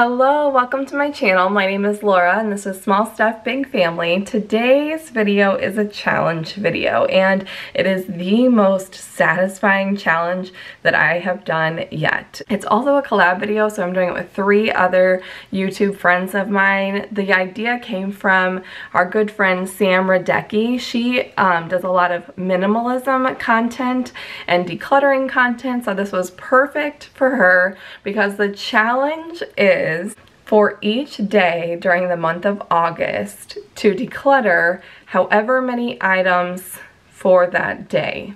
Hello, welcome to my channel. My name is Laura and this is Small Stuff Big Family. Today's video is a challenge video and it is the most satisfying challenge that I have done yet. It's also a collab video, so I'm doing it with 3 other YouTube friends of mine. The idea came from our good friend Sam Radecki. She does a lot of minimalism content and decluttering content, so this was perfect for her because the challenge is for each day during the month of August to declutter however many items for that day,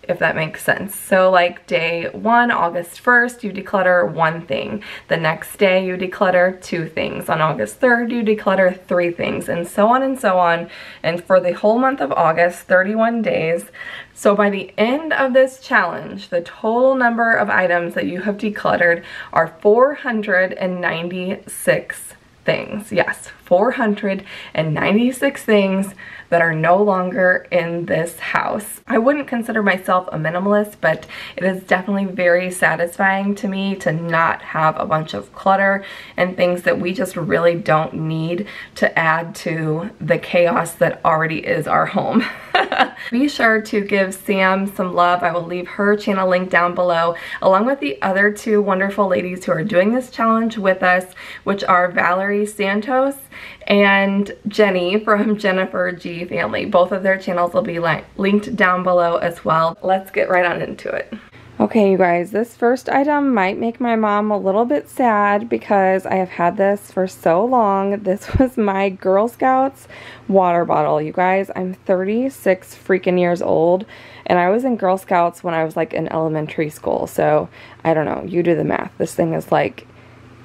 if that makes sense. So like day 1, August 1st, you declutter 1 thing. The next day you declutter 2 things. On August 3rd, you declutter 3 things, and so on and so on. And for the whole month of August, 31 days. So by the end of this challenge, the total number of items that you have decluttered are 496 things. Yes, 496 things that are no longer in this house. I wouldn't consider myself a minimalist, but it is definitely very satisfying to me to not have a bunch of clutter and things that we just really don't need to add to the chaos that already is our home. Be sure to give Sam some love. I will leave her channel link down below, along with the other 2 wonderful ladies who are doing this challenge with us, which are Valerie Santos and Jenny from Jennifer G Family. Both of their channels will be linked down below as well. Let's get right on into it. Okay, you guys, this first item might make my mom a little bit sad because I have had this for so long. This was my Girl Scouts water bottle. You guys, I'm 36 freaking years old, and I was in Girl Scouts when I was like in elementary school. So I don't know, you do the math. This thing is like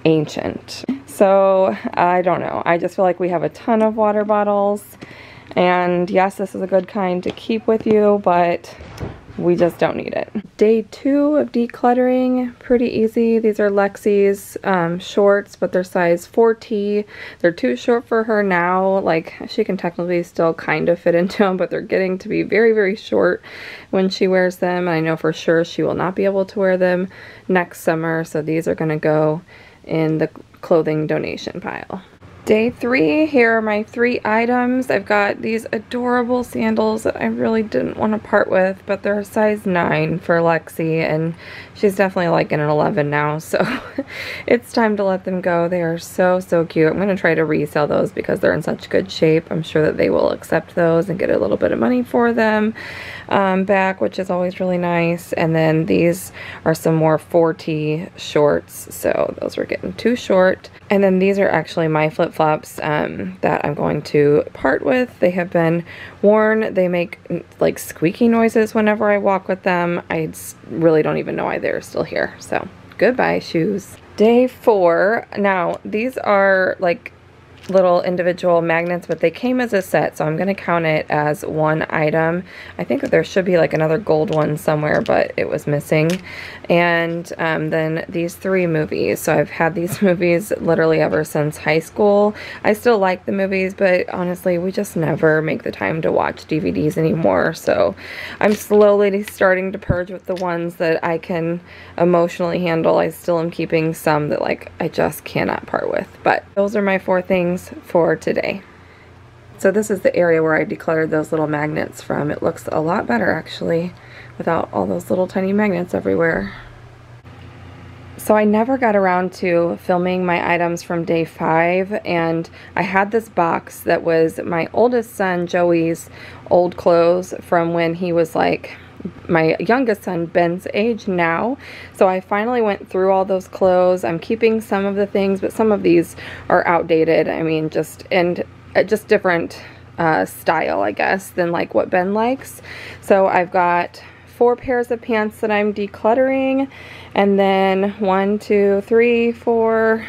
ancient. So I don't know. I just feel like we have a ton of water bottles, and yes, this is a good kind to keep with you, but we just don't need it. Day 2 of decluttering, pretty easy. These are Lexi's shorts, but they're size 4T. They're too short for her now. Like, she can technically still kind of fit into them, but they're getting to be very, very short when she wears them. And I know for sure she will not be able to wear them next summer, so these are gonna go in the clothing donation pile. Day 3, here are my 3 items. I've got these adorable sandals that I really didn't want to part with, but they're a size 9 for Lexi, and she's definitely like in an 11 now, so it's time to let them go. They are so, so cute. I'm going to try to resell those because they're in such good shape. I'm sure that they will accept those and get a little bit of money for them back, which is always really nice. And then these are some more 4T shorts, so those were getting too short. And then these are actually my flip-flops that I'm going to part with. They have been worn. They make like squeaky noises whenever I walk with them. I really don't even know why they're still here. So goodbye, shoes. Day 4. Now, these are like little individual magnets, but they came as a set, so I'm going to count it as 1 item. I think that there should be like another gold one somewhere, but it was missing. And then these 3 movies. So I've had these movies literally ever since high school. I still like the movies, but honestly, we just never make the time to watch DVDs anymore. So I'm slowly starting to purge with the ones that I can emotionally handle. I still am keeping some that like I just cannot part with. But those are my 4 things for today. So this is the area where I decluttered those little magnets from. It looks a lot better actually without all those little tiny magnets everywhere. So I never got around to filming my items from day 5, and I had this box that was my oldest son Joey's old clothes from when he was like my youngest son Ben's age now. So I finally went through all those clothes. I'm keeping some of the things, but some of these are outdated. I mean, just different style, I guess, than like what Ben likes. So I've got 4 pairs of pants that I'm decluttering, and then 1, 2, 3, 4,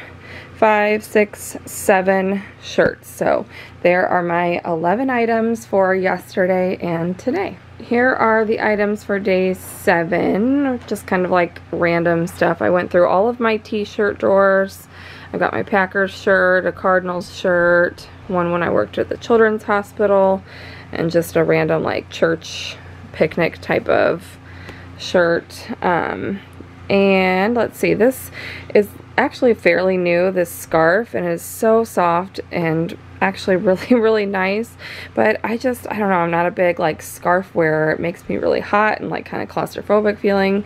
5, 6, 7 shirts. So there are my 11 items for yesterday and today. Here are the items for day 7, just kind of like random stuff. I went through all of my t-shirt drawers. I've got my Packers shirt, a Cardinals shirt, one when I worked at the Children's Hospital, and just a random like church picnic type of shirt. And let's see, this is actually fairly new, this scarf, and it is so soft and actually really nice. But I don't know, I'm not a big like scarf wearer. It makes me really hot and like kind of claustrophobic feeling.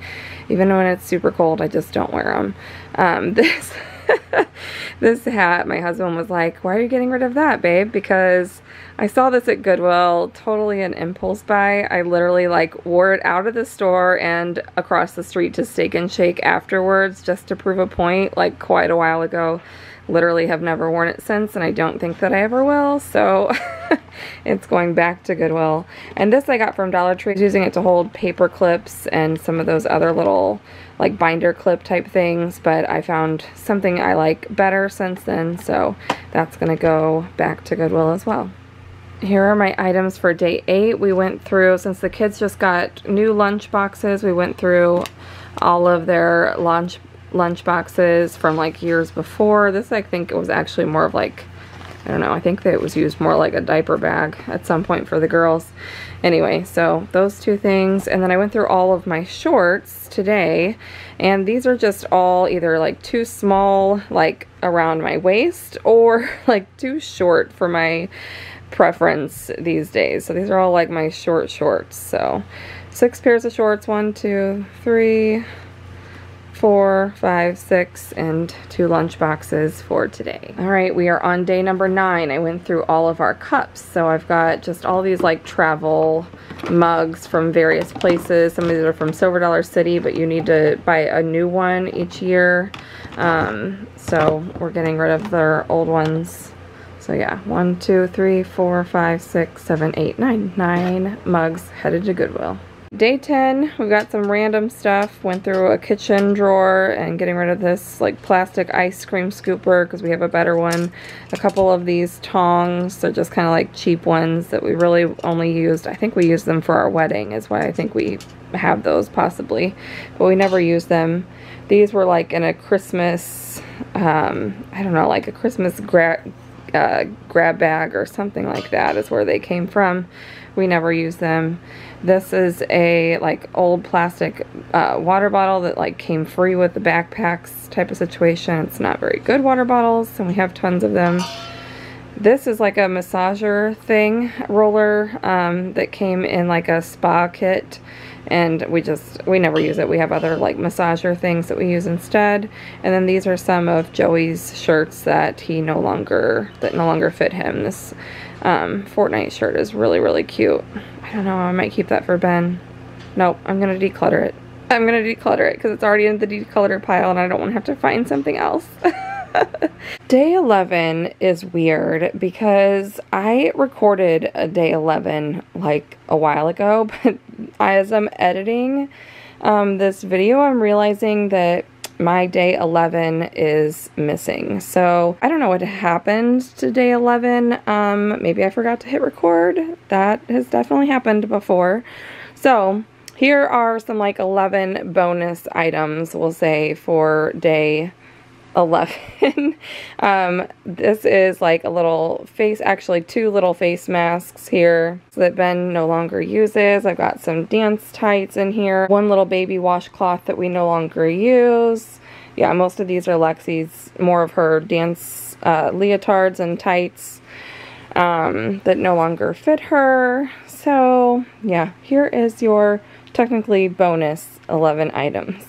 Even when it's super cold, I just don't wear them. This hat, my husband was like, why are you getting rid of that, babe? Because I saw this at Goodwill, totally an impulse buy. I literally like wore it out of the store and across the street to Steak and Shake afterwards just to prove a point, like quite a while ago. Literally have never worn it since, and I don't think that I ever will, so it's going back to Goodwill. And this I got from Dollar Tree, using it to hold paper clips and some of those other little like binder clip type things, but I found something I like better since then, so that's gonna go back to Goodwill as well. Here are my items for day 8. We went through, since the kids just got new lunch boxes, we went through all of their lunch boxes from like years before. This, I think it was actually more of like, I don't know, I think that it was used more like a diaper bag at some point for the girls. Anyway, so those two things. And then I went through all of my shorts today, and these are just all either like too small, like around my waist, or like too short for my preference these days. So these are all like my short shorts. So 6 pairs of shorts, 1, 2, 3, 4, 5, 6, and 2 lunch boxes for today. All right, we are on day number 9. I went through all of our cups. So I've got just all these like travel mugs from various places. Some of these are from Silver Dollar City, but you need to buy a new one each year. So we're getting rid of their old ones. So yeah, 1, 2, 3, 4, 5, 6, 7, 8, 9. 9 mugs headed to Goodwill. Day 10, we've got some random stuff. Went through a kitchen drawer and getting rid of this like plastic ice cream scooper because we have a better one. A couple of these tongs, they're just kind of like cheap ones that we really only used. I think we used them for our wedding is why I think we have those possibly, but we never used them. These were like in a Christmas, I don't know, like a Christmas grab bag or something like that is where they came from. We never use them. This is a like old plastic water bottle that like came free with the backpacks type of situation. It's not very good water bottles, and we have tons of them. This is like a massager thing, roller, that came in like a spa kit, and we never use it. We have other like massager things that we use instead. And then these are some of Joey's shirts that no longer fit him. This Fortnite shirt is really cute. I don't know, I might keep that for Ben. Nope, I'm gonna declutter it. I'm gonna declutter it because it's already in the declutter pile and I don't want to have to find something else. Day 11 is weird because I recorded a day 11 like a while ago, but as I'm editing this video, I'm realizing that my day 11 is missing. So I don't know what happened to day 11. Maybe I forgot to hit record. That has definitely happened before. So here are some like 11 bonus items, we'll say, for day 11. This is like a little face, actually 2 little face masks here that Ben no longer uses. I've got some dance tights in here. 1 little baby washcloth that we no longer use. Yeah, most of these are Lexi's, more of her dance leotards and tights that no longer fit her. So yeah, here is your technically bonus 11 items.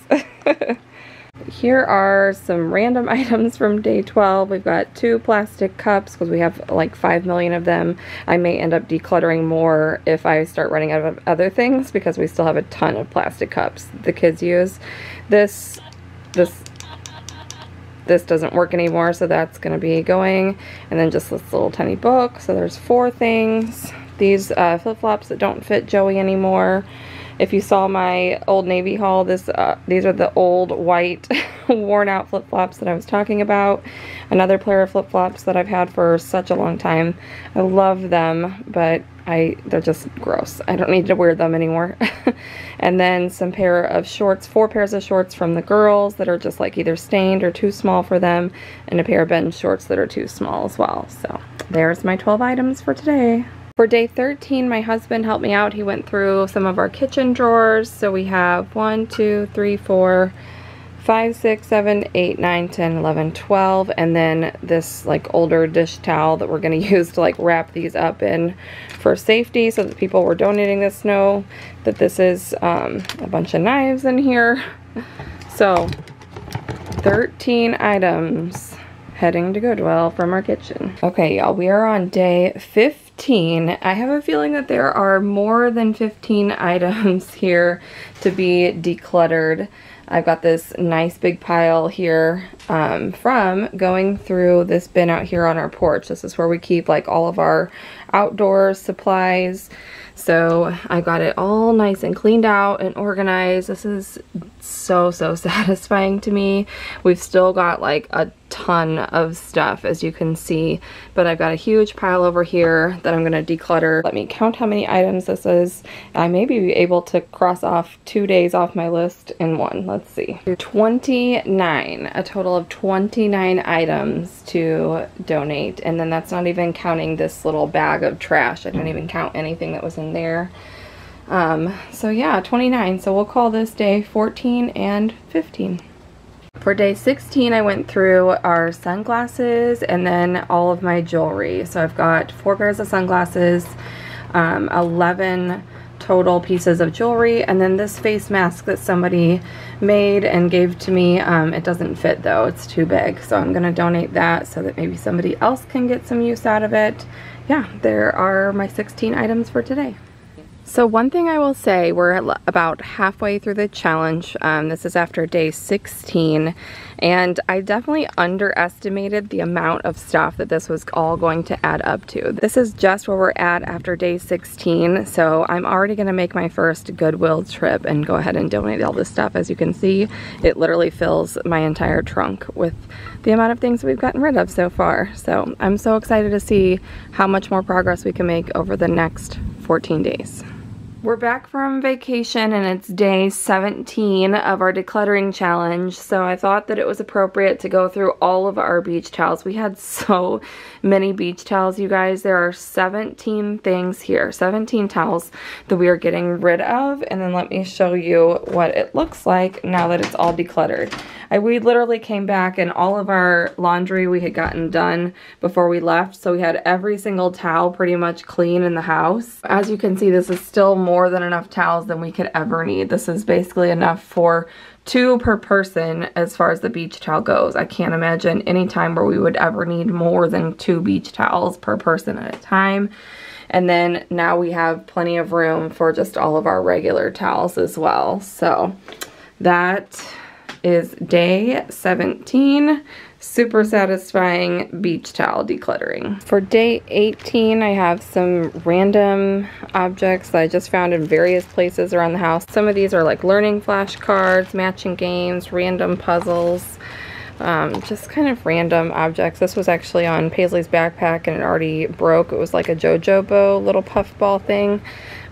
Here are some random items from day 12. We've got 2 plastic cups because we have like 5 million of them. I may end up decluttering more if I start running out of other things because we still have a ton of plastic cups the kids use. This doesn't work anymore, so that's going to be going. And then just this little tiny book. So there's 4 things. These flip-flops that don't fit Joey anymore. If you saw my Old Navy haul, these are the old white worn out flip-flops that I was talking about. Another pair of flip-flops that I've had for such a long time. I love them, but they're just gross. I don't need to wear them anymore. And then some pair of shorts, 4 pairs of shorts from the girls that are just like either stained or too small for them, and a pair of Ben's shorts that are too small as well. So there's my 12 items for today. For day 13, my husband helped me out. He went through some of our kitchen drawers. So we have 1, 2, 3, 4, 5, 6, 7, 8, 9, 10, 11, 12, and then this like older dish towel that we're going to use to like wrap these up in for safety, so that people were donating this know that this is a bunch of knives in here. So 13 items heading to Goodwill from our kitchen. Okay, y'all, we are on day 15. I have a feeling that there are more than 15 items here to be decluttered. I've got this nice big pile here from going through this bin out here on our porch. This is where we keep like all of our outdoor supplies. So I got it all nice and cleaned out and organized. This is so satisfying to me. We've still got like a ton of stuff, as you can see, but I've got a huge pile over here that I'm going to declutter. Let me count how many items this is. I may be able to cross off 2 days off my list in one. Let's see. 29, a total of 29 items to donate, and then that's not even counting this little bag of trash. I didn't even count anything that was in there. So yeah, 29. So we'll call this day 14 and 15. For day 16, I went through our sunglasses and then all of my jewelry. So I've got 4 pairs of sunglasses, 11 total pieces of jewelry, and then this face mask that somebody made and gave to me. It doesn't fit though, it's too big. So I'm gonna donate that so that maybe somebody else can get some use out of it. Yeah, there are my 16 items for today. So one thing I will say, we're about halfway through the challenge. This is after day 16, and I definitely underestimated the amount of stuff that this was all going to add up to. This is just where we're at after day 16, so I'm already going to make my first Goodwill trip and go ahead and donate all this stuff. As you can see, it literally fills my entire trunk with the amount of things we've gotten rid of so far. So I'm so excited to see how much more progress we can make over the next 14 days. We're back from vacation and it's day 17 of our decluttering challenge, so I thought that it was appropriate to go through all of our beach towels. We had so many beach towels, you guys. There are 17 things here, 17 towels that we are getting rid of, and then let me show you what it looks like now that it's all decluttered. We literally came back and all of our laundry we had gotten done before we left, so we had every single towel pretty much clean in the house. As you can see, this is still more than enough towels than we could ever need. This is basically enough for 2 per person as far as the beach towel goes. I can't imagine any time where we would ever need more than 2 beach towels per person at a time. And then now we have plenty of room for just all of our regular towels as well. So that is day 17. Super satisfying beach towel decluttering. For day 18, I have some random objects that I just found in various places around the house. Some of these are like learning flashcards, matching games, random puzzles, just kind of random objects. This was actually on Paisley's backpack and it already broke. It was like a JoJo little puffball thing,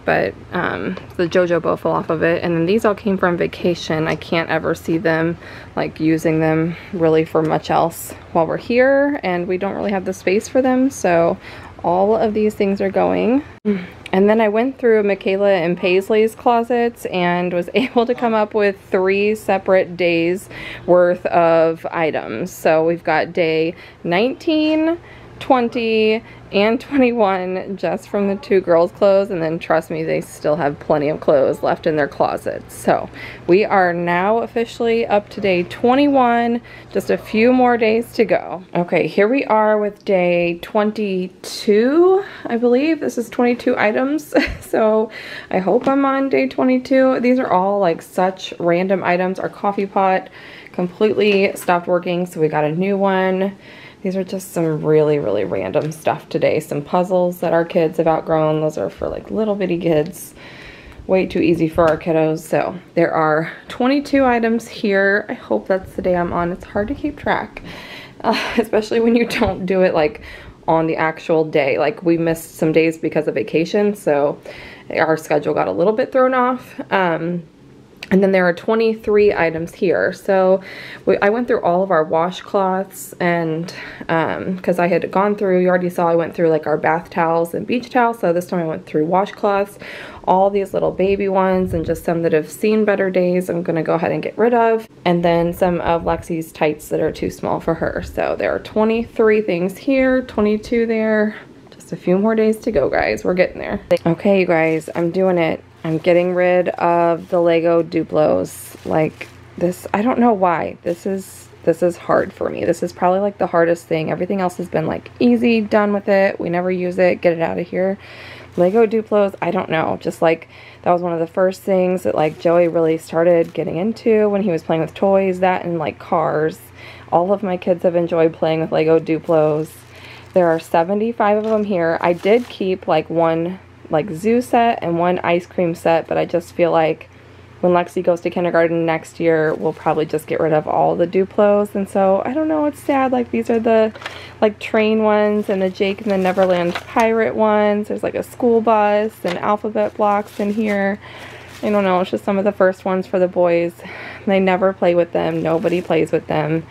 but the JoJo fell off of it. And then these all came from vacation. I can't ever see them like using them really for much else while we're here, and we don't really have the space for them, so all of these things are going. And then I went through Michaela and Paisley's closets and was able to come up with 3 separate days worth of items. So we've got day 19, 20, and 21 just from the 2 girls' clothes, and then trust me, they still have plenty of clothes left in their closets. So we are now officially up to day 21, just a few more days to go. Okay, here we are with day 22, I believe. This is 22 items, so I hope I'm on day 22. These are all like such random items. Our coffee pot completely stopped working, so we got a new one. These are just some really random stuff today. Some puzzles that our kids have outgrown. Those are for like little bitty kids. Way too easy for our kiddos. So there are 22 items here. I hope that's the day I'm on. It's hard to keep track, especially when you don't do it like on the actual day. Like we missed some days because of vacation, so our schedule got a little bit thrown off. And then there are 23 items here. So I went through all of our washcloths, and because I had gone through, you already saw I went through like our bath towels and beach towels. So this time I went through washcloths, all these little baby ones, and just some that have seen better days I'm gonna go ahead and get rid of. And then some of Lexi's tights that are too small for her. So there are 23 things here, 22 there. Just a few more days to go, guys. We're getting there. Okay, you guys, I'm doing it. I'm getting rid of the Lego Duplos. Like this, I don't know why. This is hard for me. This is probably like the hardest thing. Everything else has been like easy, done with it. We never use it, get it out of here. Lego Duplos, I don't know. Just like that was one of the first things that like Joey really started getting into when he was playing with toys, that and like cars. All of my kids have enjoyed playing with Lego Duplos. There are 75 of them here. I did keep like one like zoo set and one ice cream set, but I just feel like when Lexi goes to kindergarten next year, we'll probably just get rid of all the Duplos. And so I don't know, it's sad. Like these are the like train ones and the Jake and the Neverland pirate ones. There's like a school bus and alphabet blocks in here. I don't know, it's just some of the first ones for the boys. They never play with them. Nobody plays with them.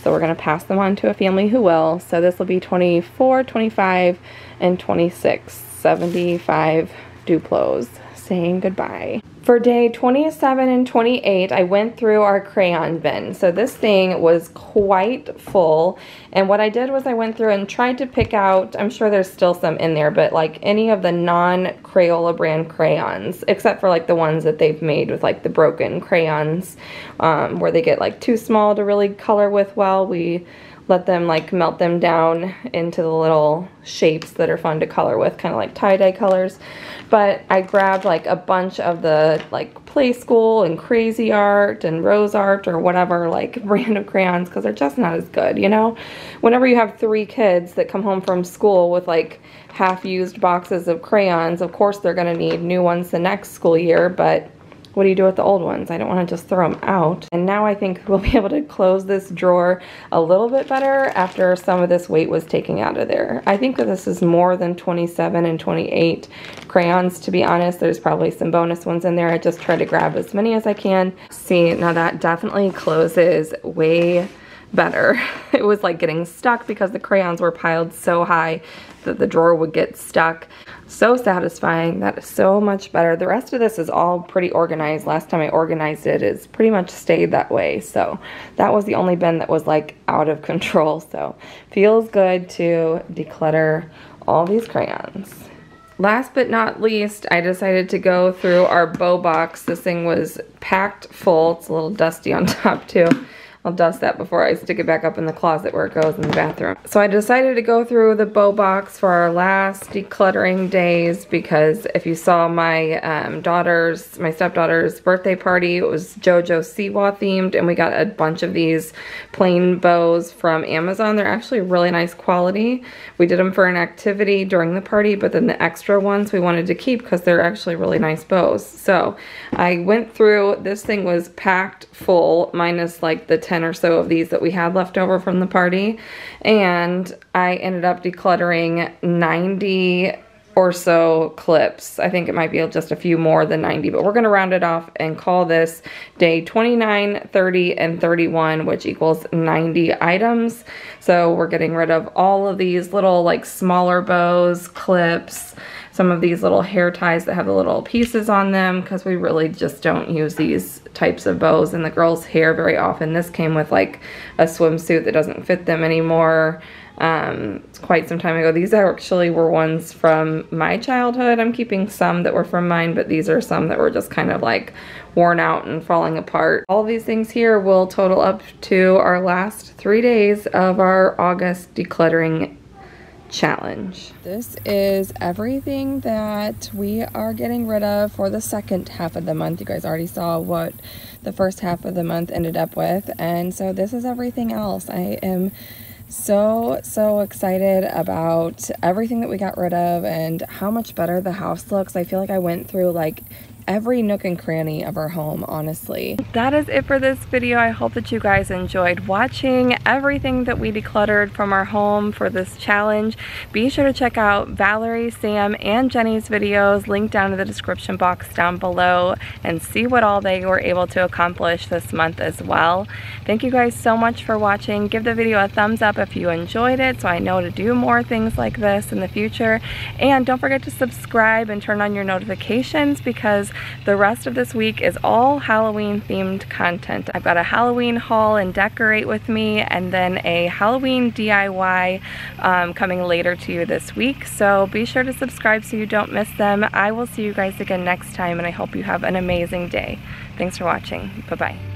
So we're going to pass them on to a family who will. So this will be 24, 25, and 26. 75 Duplos saying goodbye. For day 27 and 28, I went through our crayon bin. So this thing was quite full. And what I did was I went through and tried to pick out, I'm sure there's still some in there, but like any of the non-Crayola brand crayons, except for like the ones that they've made with like the broken crayons, where they get like too small to really color with well. We let them like melt them down into the little shapes that are fun to color with, kind of like tie-dye colors. But I grabbed like a bunch of the like Play School and Crazy Art and Rose Art or whatever like brand of crayons, because they're just not as good, you know? Whenever you have 3 kids that come home from school with like half-used boxes of crayons, of course they're gonna need new ones the next school year, but what do you do with the old ones? I don't want to just throw them out. And now I think we'll be able to close this drawer a little bit better after some of this weight was taken out of there. I think that this is more than 27 and 28 crayons, to be honest. There's probably some bonus ones in there. I just try to grab as many as I can. See, now that definitely closes way better. It was like getting stuck because the crayons were piled so high that the drawer would get stuck. So satisfying. That is so much better. The rest of this is all pretty organized. Last time I organized it, it's pretty much stayed that way. So that was the only bin that was like out of control. So feels good to declutter all these crayons. Last but not least, I decided to go through our bow box. This thing was packed full. It's a little dusty on top too. I'll dust that before I stick it back up in the closet where it goes in the bathroom. So I decided to go through the bow box for our last decluttering days, because if you saw my my stepdaughter's birthday party, it was JoJo Siwa themed, and we got a bunch of these plain bows from Amazon. They're actually really nice quality. We did them for an activity during the party, but then the extra ones we wanted to keep because they're actually really nice bows. So I went through, this thing was packed full, minus like the 10 or so of these that we had left over from the party, and I ended up decluttering 90 or so clips. I think it might be just a few more than 90, but we're gonna round it off and call this day 29, 30, and 31, which equals 90 items. So we're getting rid of all of these little like smaller bows, clips, some of these little hair ties that have the little pieces on them, because we really just don't use these types of bows in the girls' hair very often. This came with like a swimsuit that doesn't fit them anymore. It's quite some time ago. These actually were ones from my childhood. I'm keeping some that were from mine, but these are some that were just kind of like worn out and falling apart. All these things here will total up to our last 3 days of our August decluttering challenge. This is everything that we are getting rid of for the second half of the month. You guys already saw what the first half of the month ended up with, and so this is everything else. I am so excited about everything that we got rid of and how much better the house looks. I feel like I went through like every nook and cranny of our home, honestly. That is it for this video. I hope that you guys enjoyed watching everything that we decluttered from our home for this challenge. Be sure to check out Valerie, Sam, and Jenny's videos linked down in the description box down below and see what all they were able to accomplish this month as well. Thank you guys so much for watching. Give the video a thumbs up if you enjoyed it so I know to do more things like this in the future. And don't forget to subscribe and turn on your notifications because the rest of this week is all Halloween themed content. I've got a Halloween haul and decorate with me, and then a Halloween DIY coming later to you this week. So be sure to subscribe so you don't miss them. I will see you guys again next time, and I hope you have an amazing day. Thanks for watching. Bye-bye.